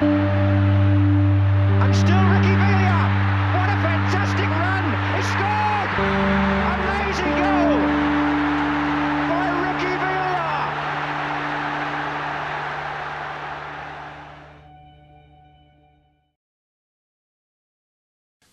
And still Ricky Villa. What a fantastic run! He scored! Amazing goal by Ricky Villa.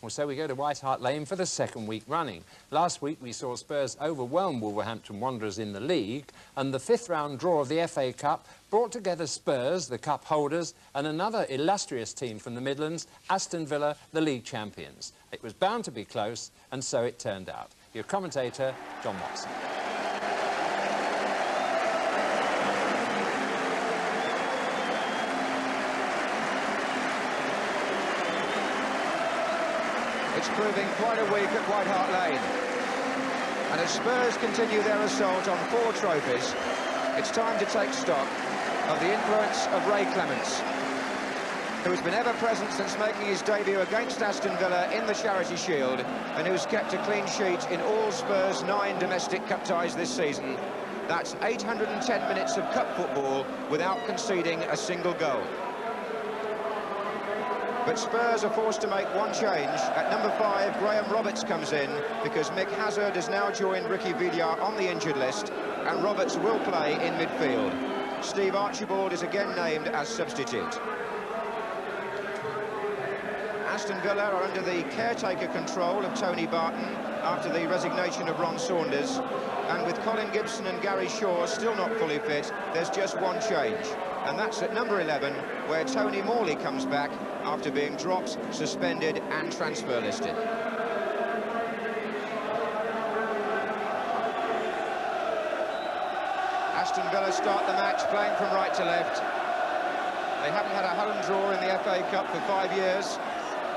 Well, so we go to White Hart Lane for the second week running. Last week we saw Spurs overwhelm Wolverhampton Wanderers in the league, and the fifth round draw of the FA Cup brought together Spurs, the cup holders, and another illustrious team from the Midlands, Aston Villa, the league champions. It was bound to be close, and so it turned out. Your commentator, John Watson. It's proving quite a week at White Hart Lane. And as Spurs continue their assault on 4 trophies, it's time to take stock of the influence of Ray Clements, who has been ever present since making his debut against Aston Villa in the Charity Shield, and who's kept a clean sheet in all Spurs' 9 domestic cup ties this season. That's 810 minutes of cup football without conceding a single goal. But Spurs are forced to make one change. At number 5, Graham Roberts comes in because Mick Hazard has now joined Ricky Villa on the injured list, and Roberts will play in midfield. Steve Archibald is again named as substitute. Aston Villa are under the caretaker control of Tony Barton after the resignation of Ron Saunders, and with Colin Gibson and Gary Shaw still not fully fit, there's just one change, and that's at number 11, where Tony Morley comes back after being dropped, suspended and transfer listed. Aston Villa start the match playing from right to left. They haven't had a home draw in the FA Cup for 5 years,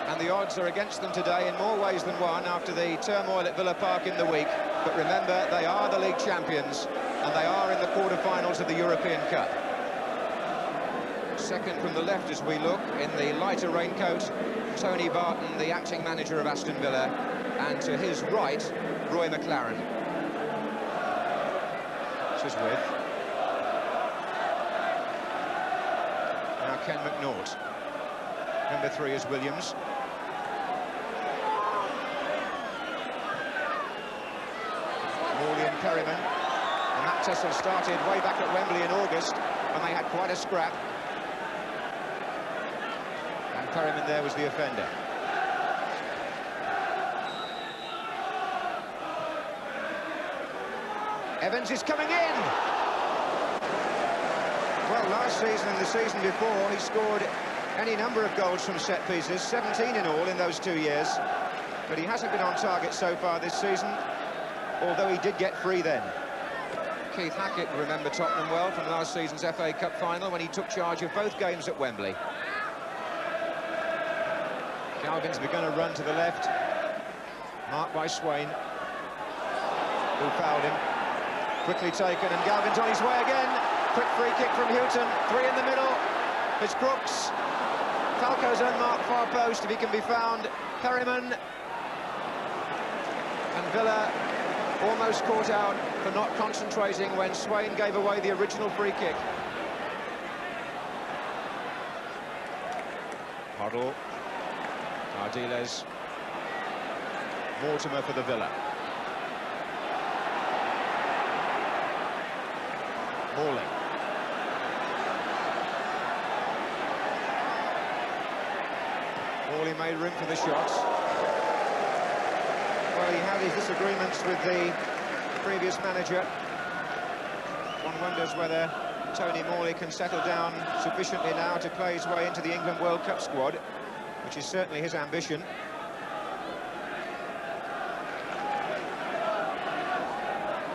and the odds are against them today in more ways than one after the turmoil at Villa Park in the week. But remember, they are the league champions, and they are in the quarter-finals of the European Cup. Second from the left as we look, in the lighter raincoat, Tony Barton, the acting manager of Aston Villa, and to his right, Roy McLaren. This is with. Now Ken McNaught. Number 3 is Williams. Morley and Perryman. And that tussle started way back at Wembley in August, and they had quite a scrap. And Perryman there was the offender. Evans is coming in! Well, last season and the season before, he scored any number of goals from set pieces, 17 in all in those 2 years. But he hasn't been on target so far this season, although he did get free then. Keith Hackett will remember Tottenham well from last season's FA Cup final when he took charge of both games at Wembley. Galvin's begun a run to the left, marked by Swain, who fouled him. Quickly taken, and Galvin's on his way again. Quick free kick from Houghton, 3 in the middle. It's Crooks. Falco's unmarked far post, if he can be found. Perryman. And Villa almost caught out for not concentrating when Swain gave away the original free kick. Hoddle. Ardiles. Mortimer for the Villa. Morley. Morley made room for the shots. Well, he had his disagreements with the previous manager. One wonders whether Tony Morley can settle down sufficiently now to play his way into the England World Cup squad, which is certainly his ambition.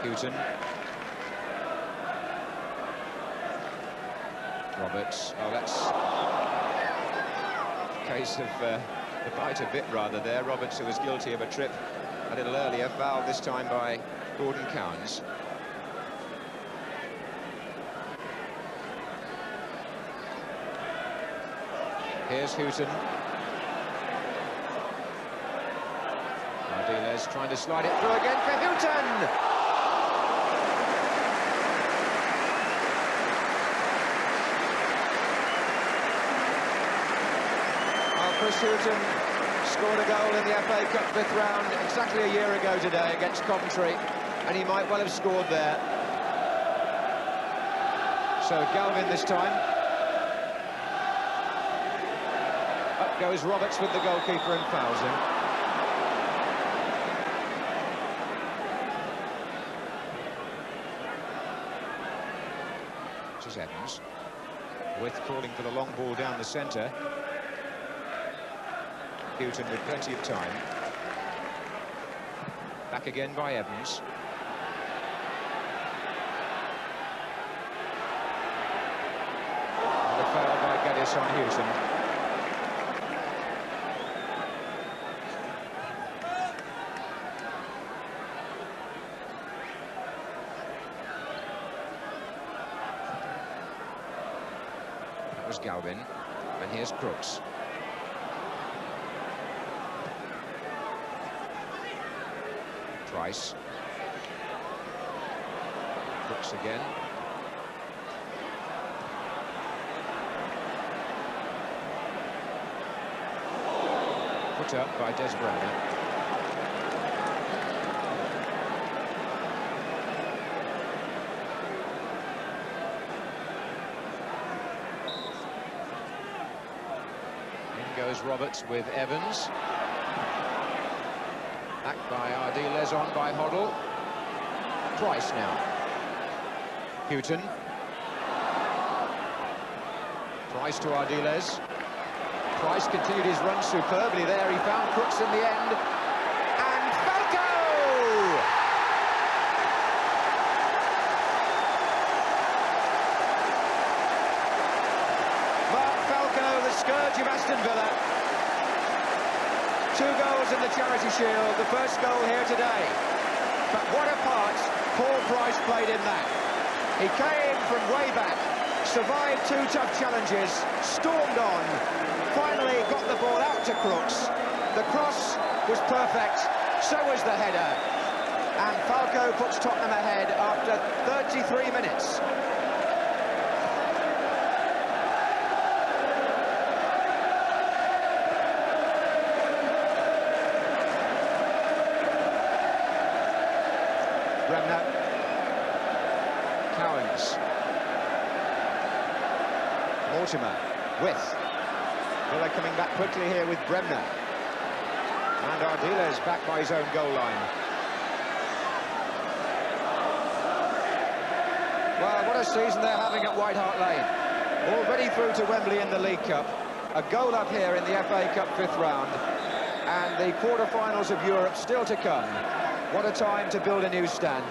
Houghton. Roberts. Oh, that's a case of the bite a bit rather there. Roberts, who was guilty of a trip a little earlier, fouled this time by Gordon Cowans. Here's Houghton. Ardiles trying to slide it through again for Houghton! course, Houghton scored a goal in the FA Cup fifth round exactly a year ago today against Coventry, and he might well have scored there. So Galvin this time. Up goes Roberts with the goalkeeper and fouls him. This is Evans. With calling for the long ball down the centre. Houghton with plenty of time. Back again by Evans. And a foul by Geddes on Houghton. That was Galvin. And here's Crooks. Price. Crooks again. Put up by Des Browner. In goes Roberts with Evans. Back by Ardiles, on by Hoddle. Price now. Houghton. Price to Ardiles. Price continued his run superbly there. He found Crooks in the end. And Falco! Mark Falco, the scourge of Aston Villa. 2 goals in the Charity Shield, the first goal here today. But what a part Paul Price played in that. He came from way back, survived 2 tough challenges, stormed on, finally got the ball out to Crooks. The cross was perfect, so was the header. And Falco puts Tottenham ahead after 33 minutes. Bremner. Cowens. Mortimer. With. Villa coming back quickly here with Bremner. And Ardiles back by his own goal line. Well, what a season they're having at White Hart Lane. Already through to Wembley in the League Cup. A goal up here in the FA Cup fifth round. And the quarter-finals of Europe still to come. What a time to build a new stand.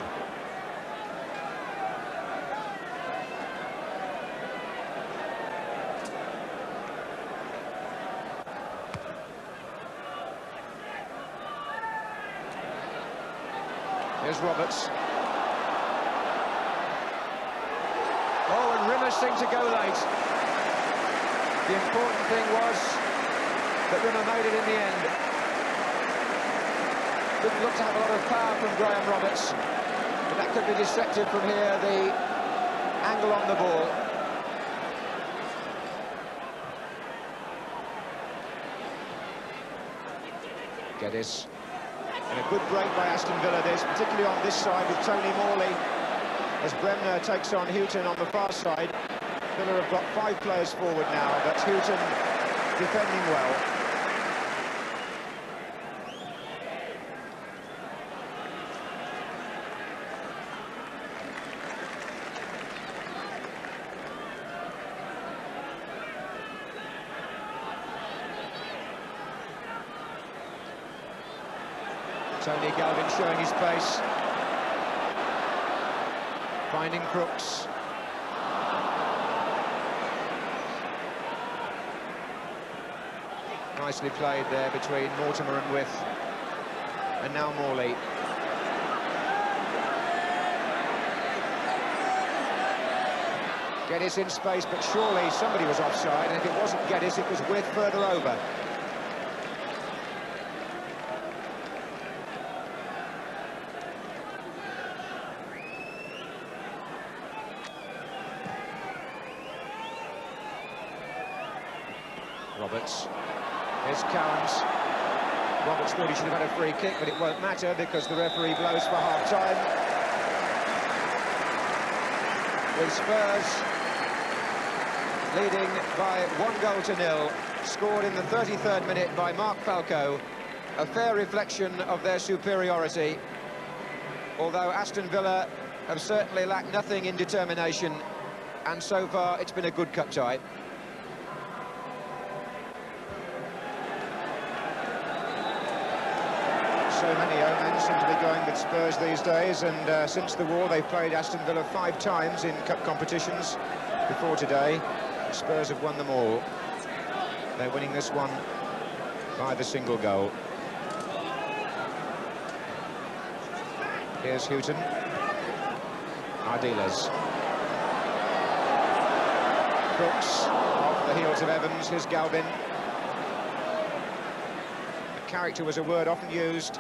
Here's Roberts. Oh, and Rimmer seemed to go late. The important thing was that Rimmer made it in the end. Didn't look to have a lot of power from Graham Roberts, but that could be deceptive from here, the angle on the ball. Geddes. And a good break by Aston Villa this, particularly on this side with Tony Morley, as Bremner takes on Houghton on the far side. Villa have got 5 players forward now, but Houghton defending well. Tony Galvin showing his pace. Finding Crooks. Nicely played there between Mortimer and With. And now Morley. Geddes in space, but surely somebody was offside, and if it wasn't Geddes, it was With further over. Roberts. Here's Cowans. Roberts thought he should have had a free kick, but it won't matter because the referee blows for half-time. With Spurs leading by 1-0, scored in the 33rd minute by Mark Falco. A fair reflection of their superiority, although Aston Villa have certainly lacked nothing in determination, and so far it's been a good cup tie. So many omens seem to be going with Spurs these days, and since the war they've played Aston Villa 5 times in cup competitions. Before today, Spurs have won them all. They're winning this one by the single goal. Here's Houghton. Ardiles. Crooks off the heels of Evans. Here's Galvin. Character was a word often used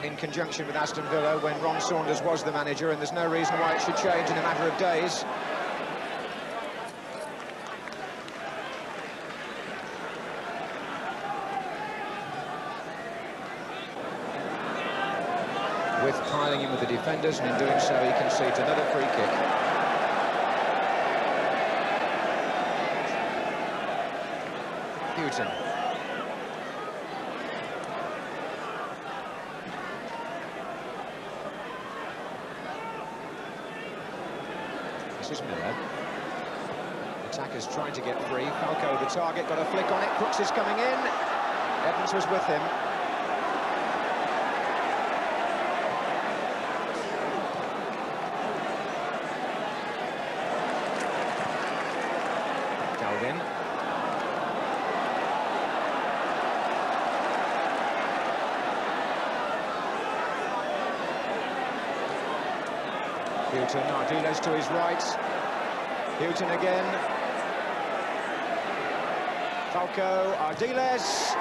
in conjunction with Aston Villa when Ron Saunders was the manager, and there's no reason why it should change in a matter of days. With piling in with the defenders, and in doing so he concedes another free kick. Houghton. This is Miller. Attackers trying to get free. Falco the target, got a flick on it. Crooks is coming in. Evans was with him. Galvin. Houghton, Ardiles to his right. Houghton again. Falco, Ardiles.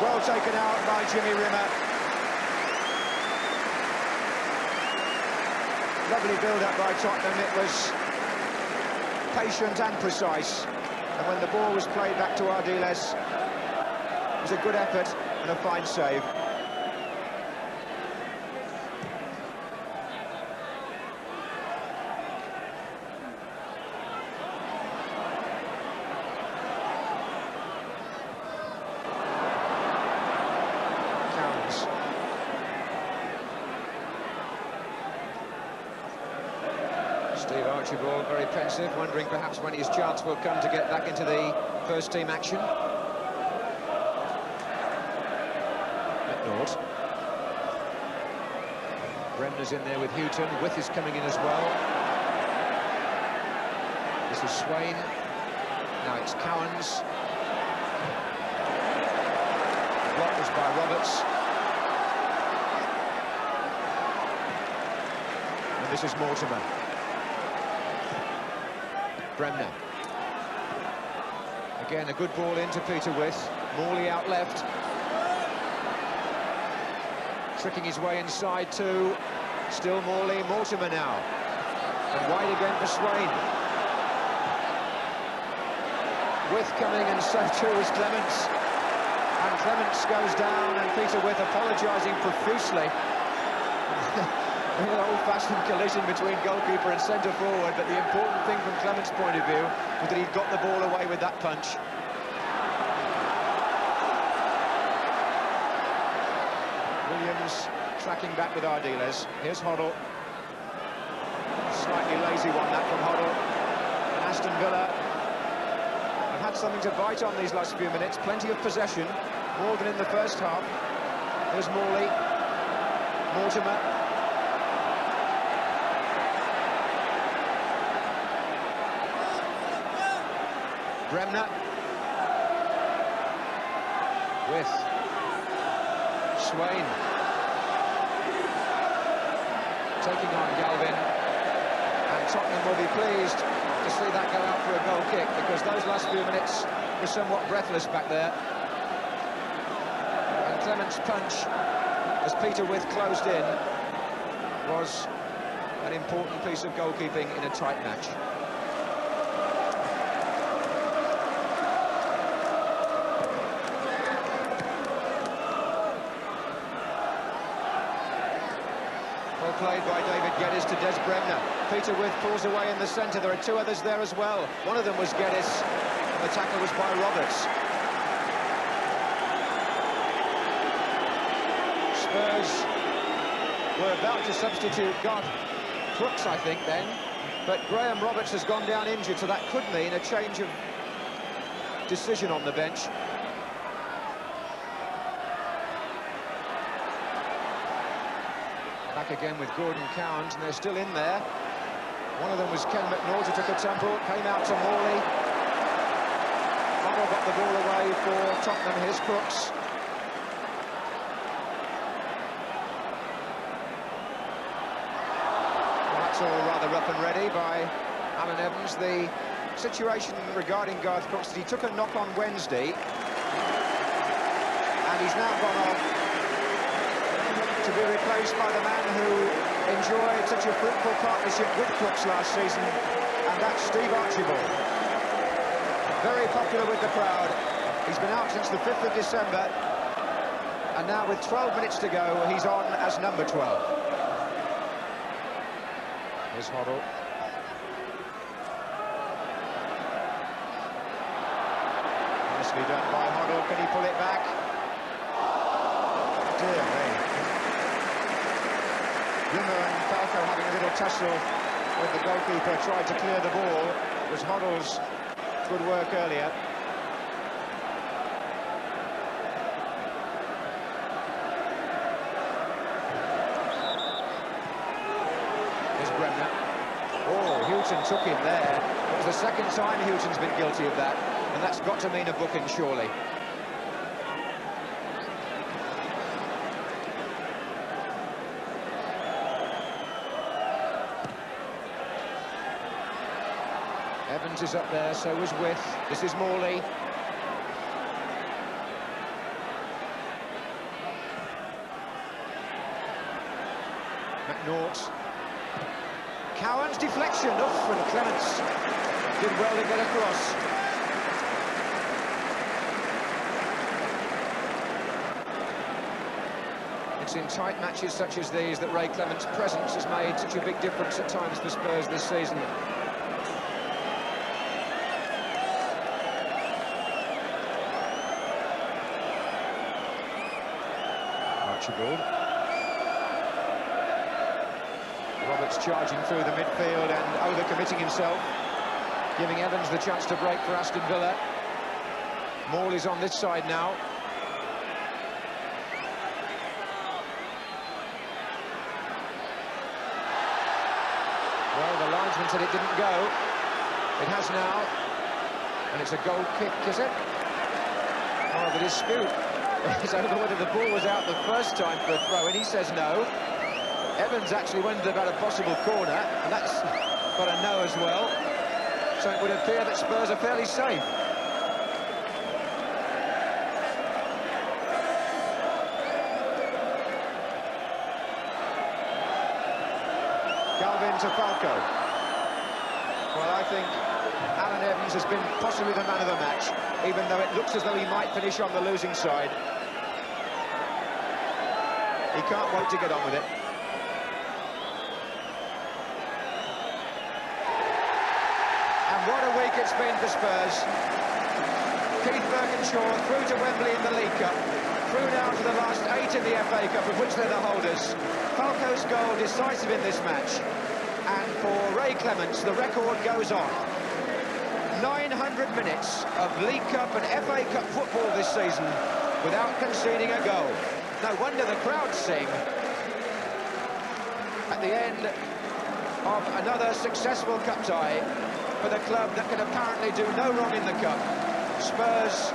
Well taken out by Jimmy Rimmer. Lovely build-up by Tottenham. It was patient and precise. And when the ball was played back to Ardiles, it was a good effort and a fine save. Steve Archibald very pensive, wondering perhaps when his chance will come to get back into the first team action. McNaught. Bremner's in there with Houghton. With is coming in as well. This is Swain. Now it's Cowans. The block was by Roberts. And this is Mortimer. Bremner. Again, a good ball into Peter With. Morley out left. Tricking his way inside too. Still Morley. Mortimer now. And wide again for Swain. With coming, and so too is Clements. And Clements goes down, and Peter With apologising profusely. An old-fashioned collision between goalkeeper and centre-forward, but the important thing from Clements' point of view was that he got the ball away with that punch. Williams tracking back with Ardiles. Here's Hoddle. Slightly lazy one, that from Hoddle. And Aston Villa have had something to bite on these last few minutes. Plenty of possession, more than in the first half. Here's Morley. Mortimer. Bremner. With Swain. Taking on Galvin. And Tottenham will be pleased to see that go out for a goal kick, because those last few minutes were somewhat breathless back there. And Clements' punch, as Peter With closed in, was an important piece of goalkeeping in a tight match. played by David Geddes to Des Bremner. Peter With pulls away in the centre. There are two others there as well. One of them was Geddes, and the tackle was by Roberts. Spurs were about to substitute Garth Crooks, I think, then. But Graham Roberts has gone down injured, so that could mean a change of decision on the bench. Back again with Gordon Cowans, and they're still in there. One of them was Ken McNaught, who took a tumble, came out to Morley. Hoddle got the ball away for Tottenham. Here's Crooks. Well, that's all rather rough and ready by Alan Evans. The situation regarding Garth Crooks is he took a knock on Wednesday, and he's now gone off to be replaced by the man who enjoyed such a fruitful partnership with Crooks last season, and that's Steve Archibald. Very popular with the crowd. He's been out since the 5th of December, and now with 12 minutes to go, he's on as number 12. Here's Hoddle. Nicely done by Hoddle. Can he pull it back? Dear me. Rimmer and Falco having a little tussle with the goalkeeper, tried to clear the ball. It was Hoddle's good work earlier. There's Bremner. Oh, Houghton took him there. It was the second time Houghton's been guilty of that, and that's got to mean a booking, surely. Evans is up there, so is With. This is Morley. McNaught. Cowans deflection. Oof, and Clements did well to get across. It's in tight matches such as these that Ray Clements' presence has made such a big difference at times for Spurs this season. Archibald. Roberts charging through the midfield and overcommitting himself, giving Evans the chance to break for Aston Villa. Morley's on this side now. Well, the linesman said it didn't go. It has now, and it's a goal kick, is it? Oh, the dispute is over whether the ball was out the first time for a throw, and he says no. Evans actually wondered about a possible corner, and that's got a no as well. So it would appear that Spurs are fairly safe. Galvin to Falco. Well, I think Alan Evans has been possibly the man of the match, even though it looks as though he might finish on the losing side. He can't wait to get on with it. And what a week it's been for Spurs. Keith Birkinshaw through to Wembley in the League Cup, through now to the last 8 in the FA Cup, of which they're the holders. Falco's goal decisive in this match. And for Ray Clements, the record goes on. 900 minutes of League Cup and FA Cup football this season without conceding a goal. No wonder the crowd sing at the end of another successful cup tie for the club that can apparently do no wrong in the cup. Spurs